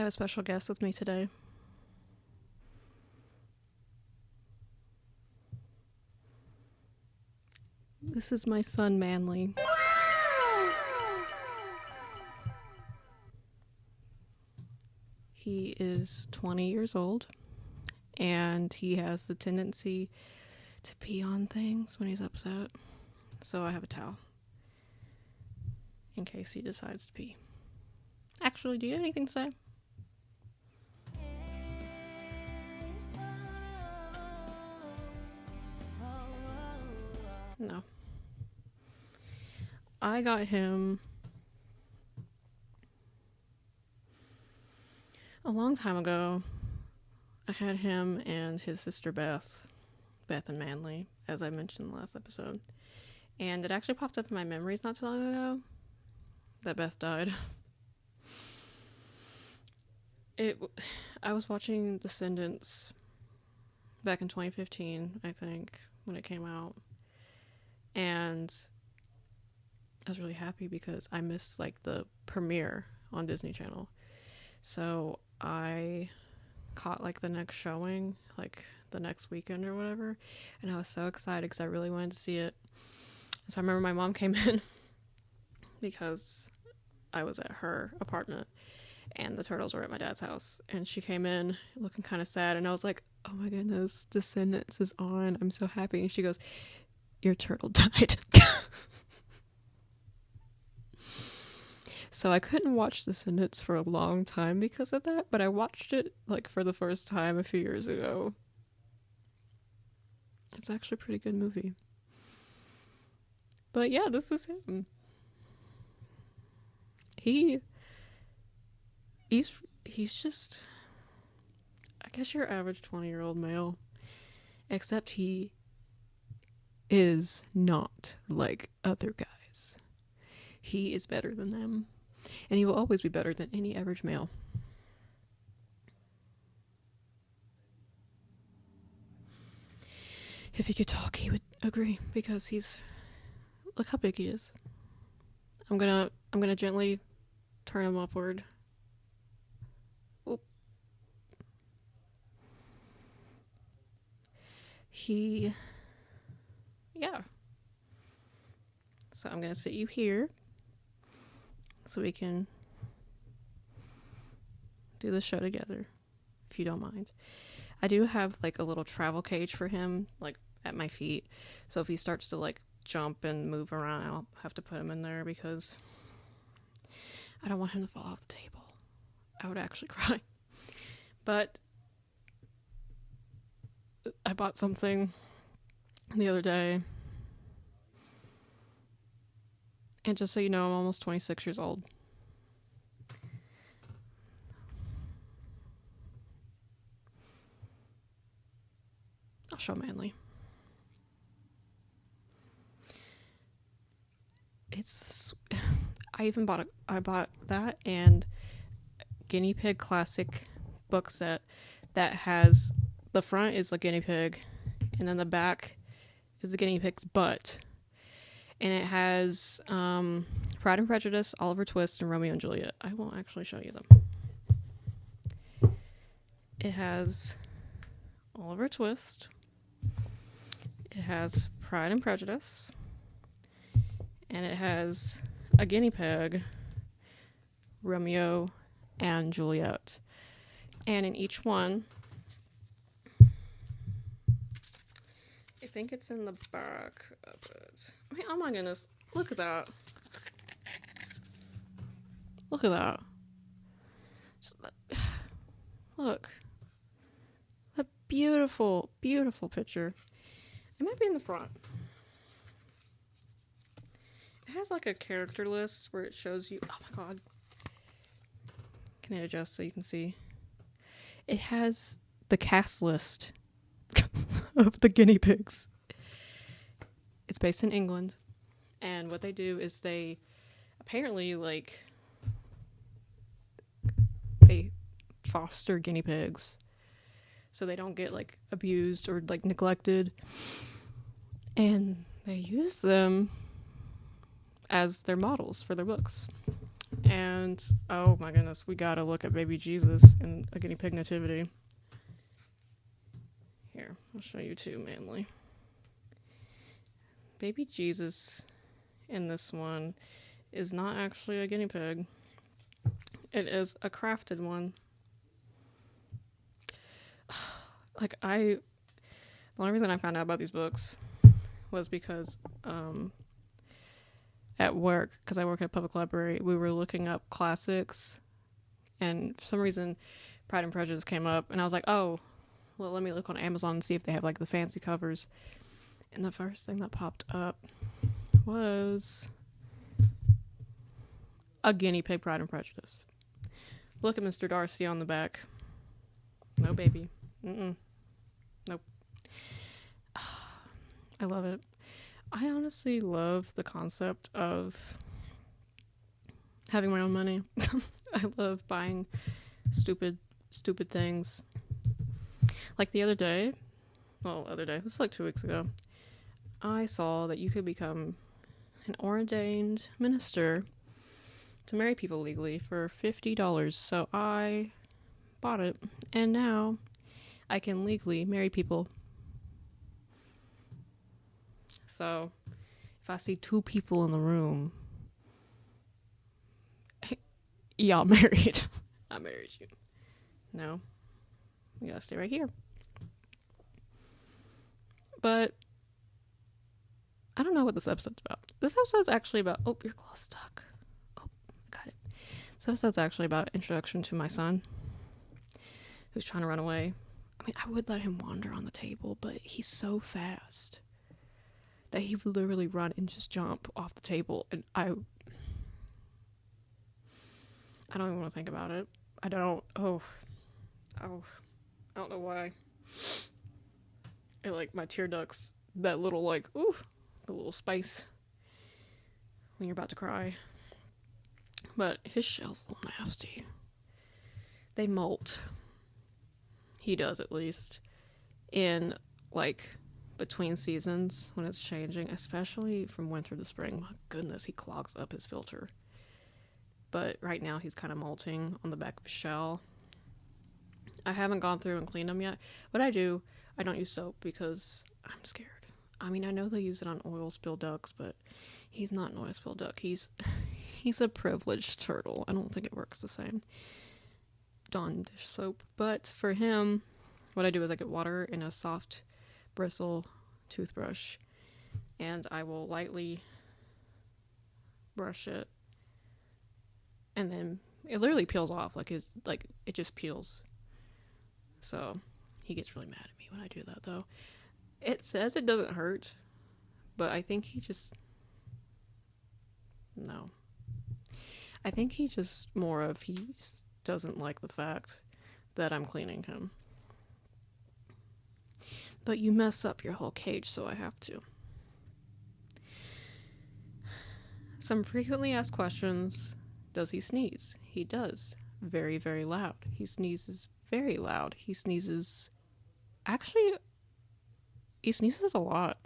have a special guest with me today. This is my son, Manly. He is 20 years old, and he has the tendency to pee on things when he's upset. So I have a towel in case he decides to pee. Actually, do you have anything to say? No. I got him a long time ago. I had him and his sister Beth and Manly, as I mentioned in the last episode. And it actually popped up in my memories not too long ago that Beth died. I was watching Descendants back in 2015, I think, when it came out. And I was really happy because I missed like the premiere on Disney Channel. So I caught like the next showing, like the next weekend or whatever, and I was so excited because I really wanted to see it. So I remember my mom came in because I was at her apartment and the turtles were at my dad's house, and she came in looking kind of sad, and I was like, oh my goodness, Descendants is on, I'm so happy. And she goes, your turtle died. So I couldn't watch Descendants for a long time because of that, but I watched it like for the first time a few years ago. It's actually a pretty good movie. But yeah, this is him. He's just, I guess, your average 20-year-old male, except he is not like other guys. He is better than them, and he will always be better than any average male. If he could talk, he would agree, because look how big he is. I'm gonna gently turn him upward. Oop. Yeah. So I'm gonna sit you here so we can do the show together, if you don't mind. I do have like a little travel cage for him, like at my feet. So if he starts to like jump and move around, I'll have to put him in there because I don't want him to fall off the table. I would actually cry. But I bought something the other day. And just so you know, I'm almost 26 years old. I'll show Manly. I bought that and Guinea Pig Classic book set that has, the front is a guinea pig and then the back is the guinea pig's butt. And it has Pride and Prejudice, Oliver Twist, and Romeo and Juliet. I won't actually show you them. It has Oliver Twist. It has Pride and Prejudice. And it has a guinea pig, Romeo and Juliet. And in each one, I think it's in the back of it. I mean, oh my goodness. Look at that. Look at that. Look. A beautiful, beautiful picture. It might be in the front. It has like a character list where it shows you. Oh my god. Can I adjust so you can see? It has the cast list of the guinea pigs. It's based in England, and what they do is they apparently they foster guinea pigs so they don't get like abused or like neglected, and they use them as their models for their books. And oh my goodness, we gotta look at baby Jesus in a guinea pig nativity. Here, I'll show you too, mainly. Baby Jesus in this one is not actually a guinea pig. It is a crafted one. Like, the only reason I found out about these books was because at work, because I work at a public library, we were looking up classics, and for some reason Pride and Prejudice came up, and I was like, oh, well, let me look on Amazon and see if they have like the fancy covers. And the first thing that popped up was a guinea pig Pride and Prejudice. Look at Mr. Darcy on the back. No, baby. Nope. I love it. I honestly love the concept of having my own money. I love buying stupid things. Like the other day, this was like 2 weeks ago, I saw that you could become an ordained minister to marry people legally for $50. So I bought it, and now I can legally marry people. So if I see 2 people in the room, y'all married. I married you. No, we gotta stay right here. But I don't know what this episode's about. This episode's actually about... Oh, your glow's stuck. Oh, got it. This episode's actually about introduction to my son, who's trying to run away. I mean, I would let him wander on the table, but he's so fast that he would literally run and just jump off the table, and I don't even want to think about it. I don't know why. It, like, my tear ducts, that little, like, ooh, the little spice when you're about to cry. But his shell's a little nasty. They molt. He does, at least. In, like, between seasons when it's changing, especially from winter to spring. My goodness, he clogs up his filter. But right now he's kind of molting on the back of his shell. I haven't gone through and cleaned him yet. What I do, I don't use soap because I'm scared. I mean, I know they use it on oil spill ducks, but he's not an oil spill duck. He's a privileged turtle. I don't think it works the same. Dawn dish soap. But for him, what I do is I get water in a soft bristle toothbrush, and I will lightly brush it, and then it literally peels off. Like it just peels. So he gets really mad at me when I do that, though. It says it doesn't hurt, but I think he just doesn't like the fact that I'm cleaning him. But you mess up your whole cage, so I have to. Some frequently asked questions. Does he sneeze? He does. Very, very loud. He sneezes very loud. He sneezes a lot.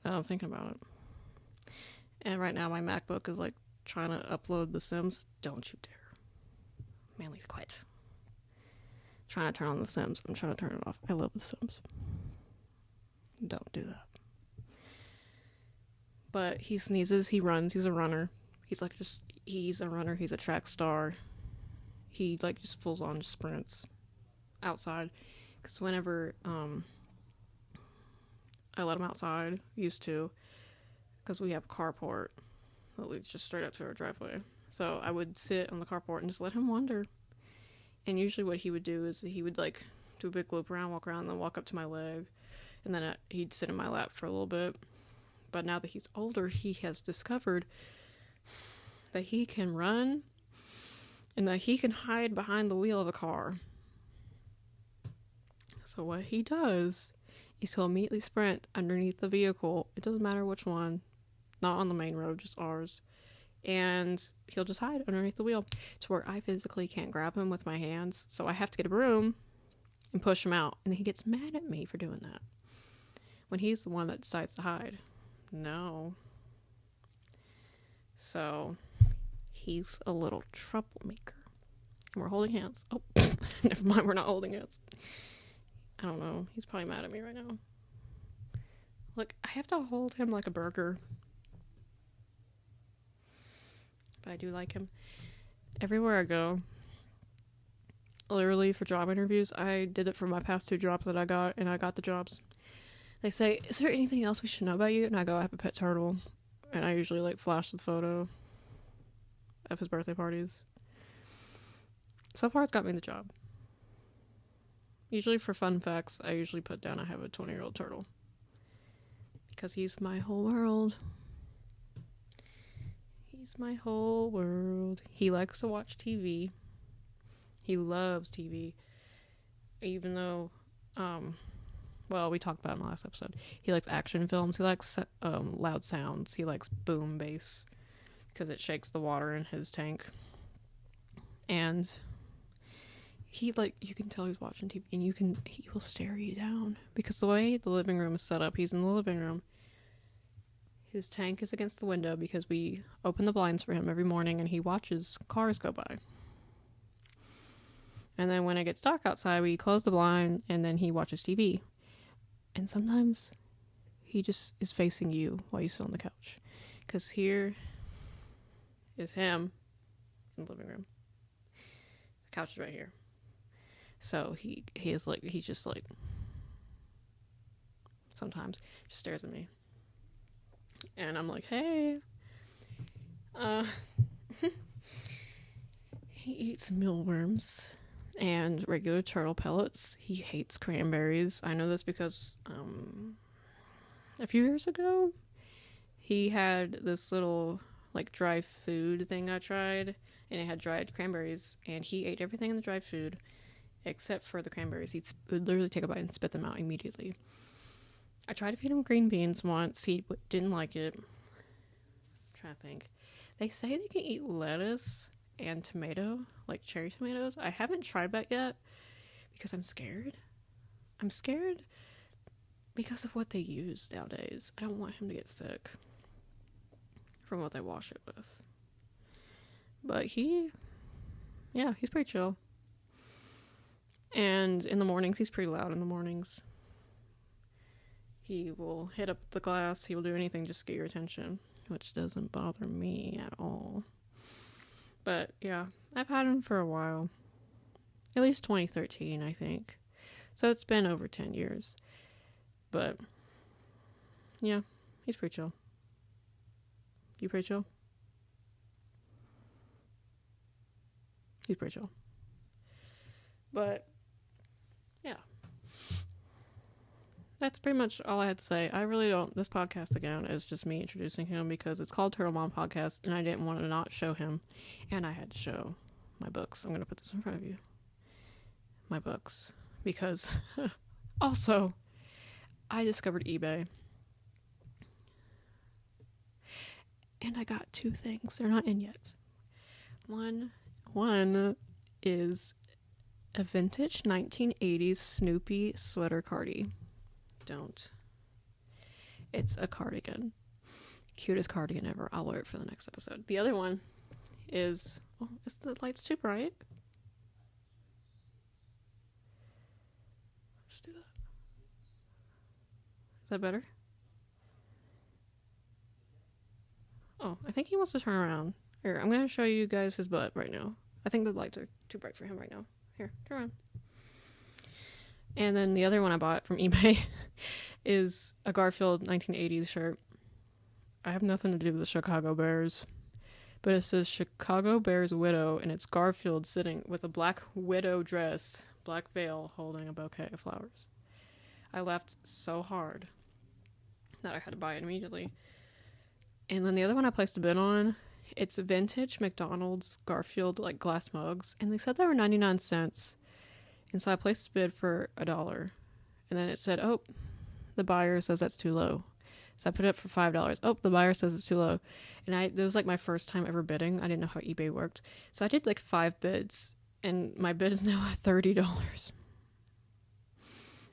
I'm thinking about it. And right now my MacBook is like trying to upload The Sims. Don't you dare. Manly's quiet. Trying to turn on The Sims. I'm trying to turn it off. I love The Sims. Don't do that. But he sneezes, he runs, he's a runner. He's a runner, he's a track star. He like just fulls on just sprints outside. Because whenever I let him outside, used to, because we have a carport that leads just straight up to our driveway. So I would sit on the carport and just let him wander. And usually what he would do is he would like do a big loop around, walk around, and then walk up to my leg. And then he'd sit in my lap for a little bit. But now that he's older, he has discovered that he can run and that he can hide behind the wheel of a car. So what he does is he'll immediately sprint underneath the vehicle. It doesn't matter which one. Not on the main road, just ours. And he'll just hide underneath the wheel to where I physically can't grab him with my hands. So I have to get a broom and push him out. And he gets mad at me for doing that, when he's the one that decides to hide. No. So he's a little troublemaker. And we're holding hands. Oh, never mind, we're not holding hands. I don't know. He's probably mad at me right now. Look, I have to hold him like a burger. But I do like him. Everywhere I go, literally for job interviews, I did it for my past 2 jobs that I got, and I got the jobs. They say, is there anything else we should know about you? And I go, I have a pet turtle. And I usually like flash the photo of his birthday parties. So far, it's got me the job. Usually for fun facts, I usually put down I have a 20-year-old turtle. Because he's my whole world. He's my whole world. He likes to watch TV. He loves TV. Even though, well, we talked about it in the last episode. He likes action films. He likes loud sounds. He likes boom bass because it shakes the water in his tank. And he, like, you can tell he's watching TV, and he will stare you down because the way the living room is set up, he's in the living room. His tank is against the window because we open the blinds for him every morning, and he watches cars go by. And then when it gets dark outside, we close the blind, and then he watches TV. And sometimes he just is facing you while you sit on the couch. Because here is him in the living room. The couch is right here. So he's just like, sometimes just stares at me. And I'm like, hey. He eats mealworms and regular turtle pellets. He hates cranberries. I know this because a few years ago, he had this little like dry food thing I tried, and it had dried cranberries, and he ate everything in the dry food except for the cranberries. He'd literally take a bite and spit them out immediately. I tried to feed him green beans once. He didn't like it. I'm trying to think. They say they can eat lettuce and tomato, like cherry tomatoes. I haven't tried that yet because I'm scared. I'm scared because of what they use nowadays. I don't want him to get sick from what they wash it with. But he's pretty chill. And in the mornings, he's pretty loud in the mornings. He will hit up the glass. He will do anything just to get your attention, which doesn't bother me at all. But yeah, I've had him for a while. At least 2013, I think. So it's been over 10 years. But yeah, he's pretty chill. You pretty chill? He's pretty chill. But yeah. That's pretty much all I had to say. I really don't. This podcast, again, is just me introducing him because it's called Turtle Mom Podcast, and I didn't want to not show him. And I had to show my books. I'm going to put this in front of you. My books. Because also, I discovered eBay. And I got 2 things. They're not in yet. One is a vintage 1980s Snoopy sweater cardi. Don't. It's a cardigan. Cutest cardigan ever. I'll wear it for the next episode. The other one is... Oh, is the lights too bright? Just do that. Is that better? Oh, I think he wants to turn around. Here, I'm going to show you guys his butt right now. I think the lights are too bright for him right now. Here, turn around. And then the other one I bought from eBay is a Garfield 1980s shirt. I have nothing to do with the Chicago Bears, but it says Chicago Bears Widow, and it's Garfield sitting with a black widow dress, black veil, holding a bouquet of flowers. I laughed so hard that I had to buy it immediately. And then the other one I placed a bid on, it's vintage McDonald's Garfield like glass mugs, and they said they were 99 cents. And so I placed a bid for $1. And then it said, oh, the buyer says that's too low. So I put it up for $5. Oh, the buyer says it's too low. And it was like my first time ever bidding. I didn't know how eBay worked. So I did like 5 bids. And my bid is now at $30.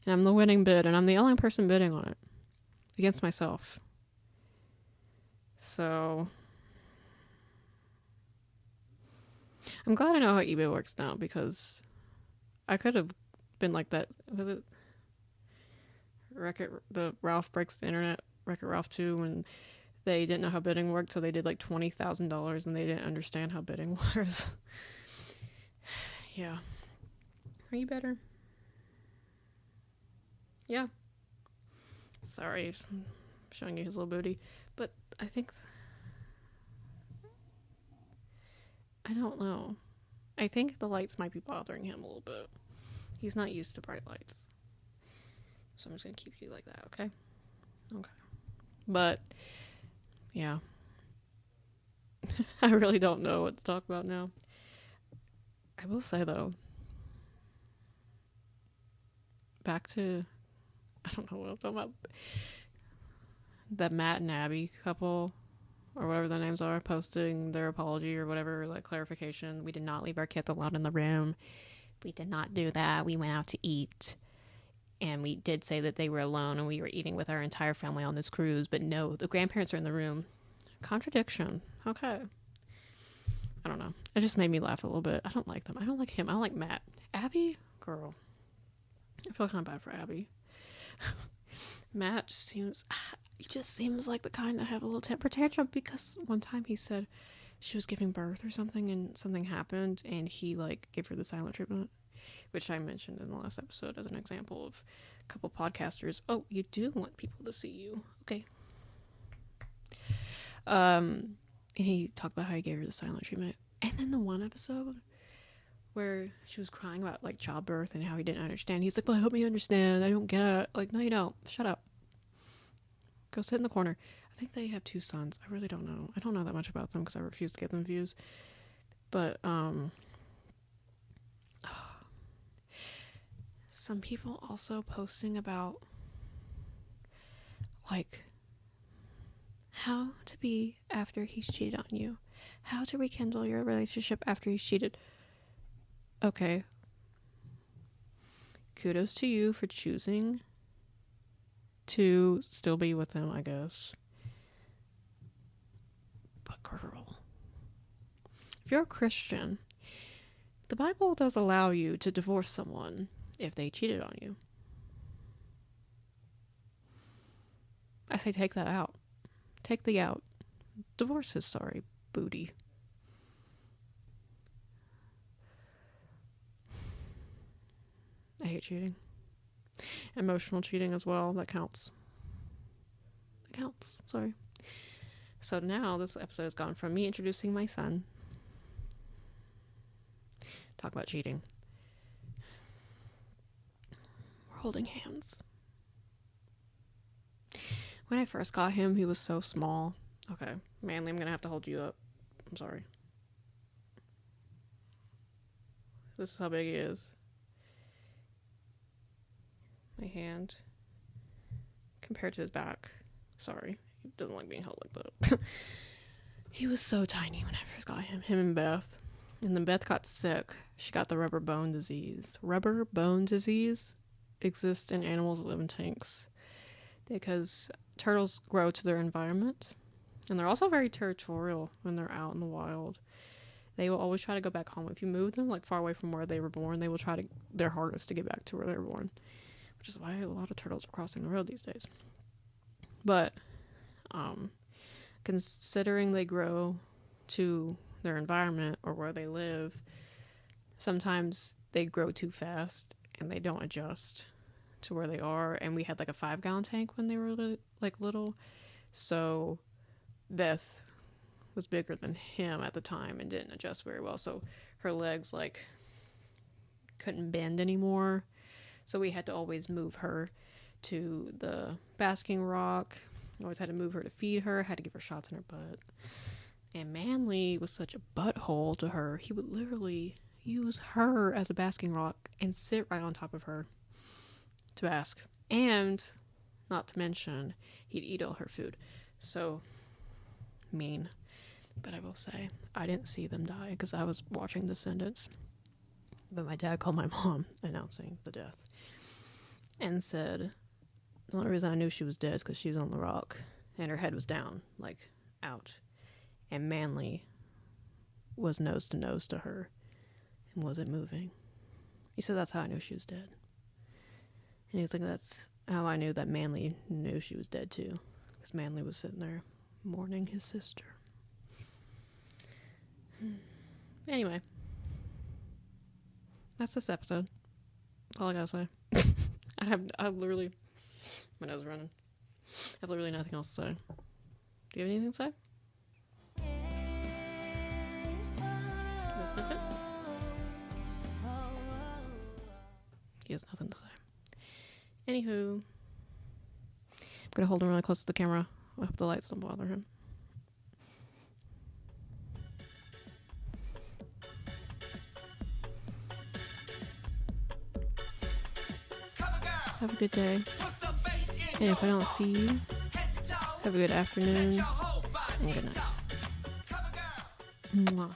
And I'm the winning bid. And I'm the only person bidding on it. Against myself. So I'm glad I know how eBay works now, because I could have been like that. Was it the Ralph Breaks the Internet, Wreck-It Ralph 2, when they didn't know how bidding worked, so they did like $20,000 and they didn't understand how bidding was. Yeah. Are you better? Yeah. Sorry, I'm showing you his little booty. But I think... I don't know. I think the lights might be bothering him a little bit. He's not used to bright lights. So I'm just going to keep you like that, okay? Okay. But, yeah. I really don't know what to talk about now. I will say, though, back to... I don't know what I'm talking about. That Matt and Abby couple, or whatever their names are, posting their apology or whatever, like clarification. We did not leave our kids alone in the room. We did not do that. We went out to eat. And we did say that they were alone and we were eating with our entire family on this cruise. But no, the grandparents are in the room. Contradiction. Okay. I don't know. It just made me laugh a little bit. I don't like them. I don't like him. I don't like Matt. Abby? Girl. I feel kind of bad for Abby. Matt just seems like the kind that have a little temper tantrum, because one time he said she was giving birth or something and something happened and he like gave her the silent treatment, which I mentioned in the last episode as an example of a couple podcasters. Oh, you do want people to see you. Okay. And he talked about how he gave her the silent treatment. And then the one episode where she was crying about like childbirth and how he didn't understand. He's like, well, help me understand. I don't get it. Like, no, you don't. Shut up. Go sit in the corner. I think they have 2 sons. I really don't know. I don't know that much about them because I refuse to give them views. But, some people also posting about like how to be after he's cheated on you. How to rekindle your relationship after he's cheated. Okay. Kudos to you for choosing to still be with him, I guess. But girl, if you're a Christian, the Bible does allow you to divorce someone if they cheated on you. I say take that out. Take the out. Divorce his sorry booty. I hate cheating. Emotional cheating as well. That counts. It counts. Sorry. So now this episode has gone from me introducing my son. Talk about cheating. We're holding hands. When I first got him, he was so small. Okay. Manly, I'm going to have to hold you up. I'm sorry. This is how big he is. My hand compared to his back. Sorry, he doesn't like being held like that. He was so tiny when I first got him and Beth. And then Beth got sick. She got the rubber bone disease. Rubber bone disease exists in animals that live in tanks because turtles grow to their environment, and they're also very territorial when they're out in the wild. They will always try to go back home. If you move them like far away from where they were born, they will try their hardest to get back to where they were born, which is why a lot of turtles are crossing the road these days. But considering they grow to their environment or where they live, sometimes they grow too fast and they don't adjust to where they are. And we had like a 5-gallon tank when they were little, so Beth was bigger than him at the time and didn't adjust very well, so her legs like couldn't bend anymore. So we had to always move her to the basking rock. Always had to move her to feed her. Had to give her shots in her butt. And Manly was such a butthole to her. He would literally use her as a basking rock and sit right on top of her to bask. And, not to mention, he'd eat all her food. So, mean. But I will say, I didn't see them die because I was watching Descendants. But my dad called my mom announcing the death and said the only reason I knew she was dead is because she was on the rock and her head was down, like out. And Manly was nose to her and wasn't moving. He said that's how I knew she was dead. And he was like, that's how I knew that Manly knew she was dead too. Because Manly was sitting there mourning his sister. Anyway. That's this episode. That's all I gotta say. I literally, my nose is running. I have literally nothing else to say. Do you have anything to say? Can I sniff it? He has nothing to say. Anywho, I'm gonna hold him really close to the camera. I hope the lights don't bother him. Have a good day. And if I don't see you, have a good afternoon and good night. Mwah.